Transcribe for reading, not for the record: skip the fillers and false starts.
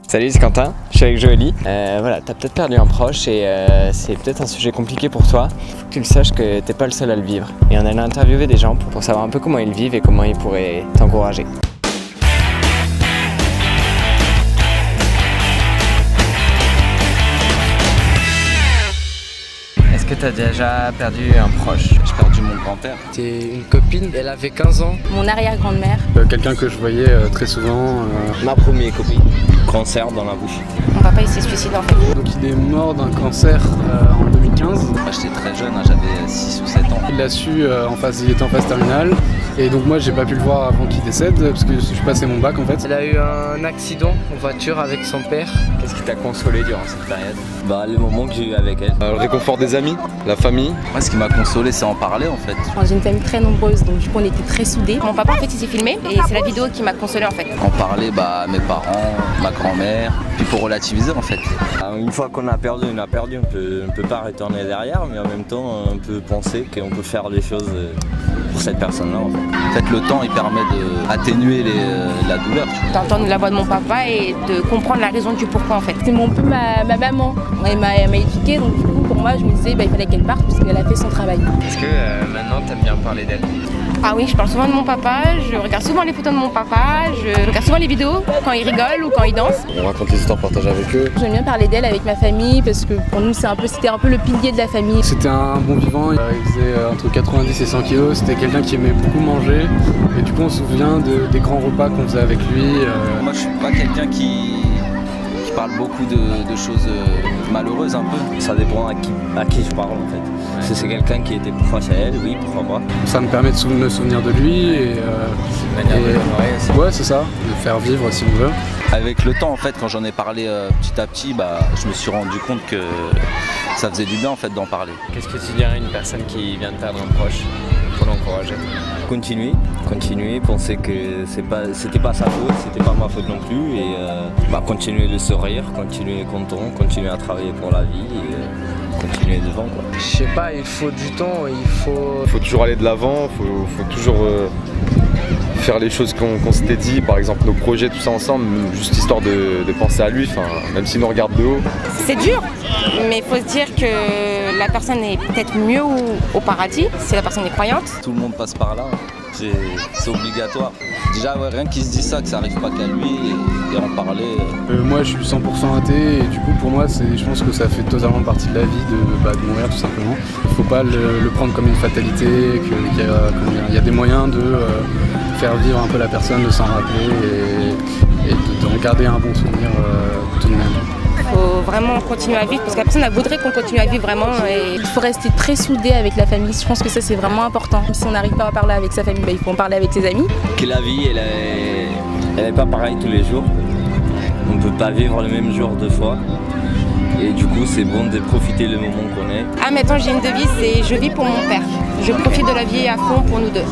Salut, c'est Quentin, je suis avec Joëlie. Voilà, t'as peut-être perdu un proche et c'est peut-être un sujet compliqué pour toi. Faut que tu le saches que t'es pas le seul à le vivre. Et on allait interviewer des gens pour savoir un peu comment ils le vivent et comment ils pourraient t'encourager. Est-ce que t'as déjà perdu un proche? J'ai perdu mon grand-père. C'était une copine, elle avait 15 ans. Mon arrière-grand-mère. Quelqu'un que je voyais très souvent. Ma première copine. Cancer dans la bouche. Mon papa il s'est suicidé en fait. Donc il est mort d'un cancer en 2015. Moi j'étais très jeune, j'avais 6 ou 7 ans. Il l'a su, il était en phase terminale. Et donc moi j'ai pas pu le voir avant qu'il décède parce que je passais mon bac en fait. Elle a eu un accident en voiture avec son père. Qu'est-ce qui t'a consolé durant cette période? Les moments que j'ai eu avec elle. Le réconfort des amis, la famille. Moi ce qui m'a consolé c'est en parler en fait. J'ai une famille très nombreuse donc du coup on était très soudés. Mon papa en fait il s'est filmé et c'est la vidéo qui m'a consolée en fait. En parler mes parents, ma grand-mère, puis pour relativiser en fait. Une fois qu'on a perdu, on a perdu, on peut pas retourner derrière, mais en même temps on peut penser qu'on peut faire des choses pour cette personne-là en fait. En fait le temps il permet d'atténuer la douleur. D'entendre la voix de mon papa et de comprendre la raison du pourquoi en fait. C'est un peu ma maman, elle m'a éduquée donc du coup pour moi je me disais il fallait qu'elle parte parce qu'elle a fait son travail. Est-ce que maintenant t'aimes bien parler d'elle? Ah oui, je parle souvent de mon papa, je regarde souvent les photos de mon papa, je regarde souvent les vidéos quand il rigole ou quand il danse. On raconte les histoires partagées avec eux. J'aime bien parler d'elle avec ma famille parce que pour nous c'était un peu le pilier de la famille. C'était un bon vivant, il faisait entre 90 et 100 kilos, c'était quelqu'un qui aimait beaucoup manger. Et du coup on se souvient des grands repas qu'on faisait avec lui. Moi je suis pas quelqu'un qui parle beaucoup de choses malheureuses un peu. Ça dépend à qui je parle en fait. Si c'est quelqu'un qui était proche à elle, oui, pourquoi pas. Ça me permet de me souvenir de lui et aussi. ouais c'est ça, de faire vivre si on veut. Avec le temps en fait quand j'en ai parlé petit à petit, je me suis rendu compte que ça faisait du bien en fait d'en parler. Qu'est-ce que tu dirais à une personne qui vient de perdre un proche pour l'encourager? Continuer, penser que c'était pas sa faute, c'était pas ma faute non plus et continuer de sourire, continuer content, continuer à travailler pour la vie et continuer devant quoi. Je sais pas, il faut du temps, il faut toujours aller de l'avant, faut toujours faire les choses qu'on s'était dit, par exemple nos projets, tout ça ensemble, juste histoire de penser à lui, même s'il nous regarde de haut. C'est dur, mais il faut se dire que la personne est peut-être mieux au paradis si la personne est croyante. Tout le monde passe par là, c'est obligatoire. Déjà rien qu'il se dise ça, que ça arrive pas qu'à lui et en parler. Moi je suis 100% athée et du coup pour moi je pense que ça fait totalement partie de la vie de mourir tout simplement. Il faut pas le prendre comme une fatalité, qu'il y a des moyens de faire vivre un peu la personne, de s'en rappeler et de garder un bon souvenir tout de même. Il faut vraiment continuer à vivre parce que la personne elle voudrait qu'on continue à vivre vraiment. Et il faut rester très soudé avec la famille, je pense que ça c'est vraiment important. Même si on n'arrive pas à parler avec sa famille, il faut en parler avec ses amis. Que la vie elle est pas pareille tous les jours, on peut pas vivre le même jour deux fois. Et du coup, c'est bon de profiter le moment qu'on est. Ah, maintenant j'ai une devise, c'est je vis pour mon père. Je profite de la vie à fond pour nous deux.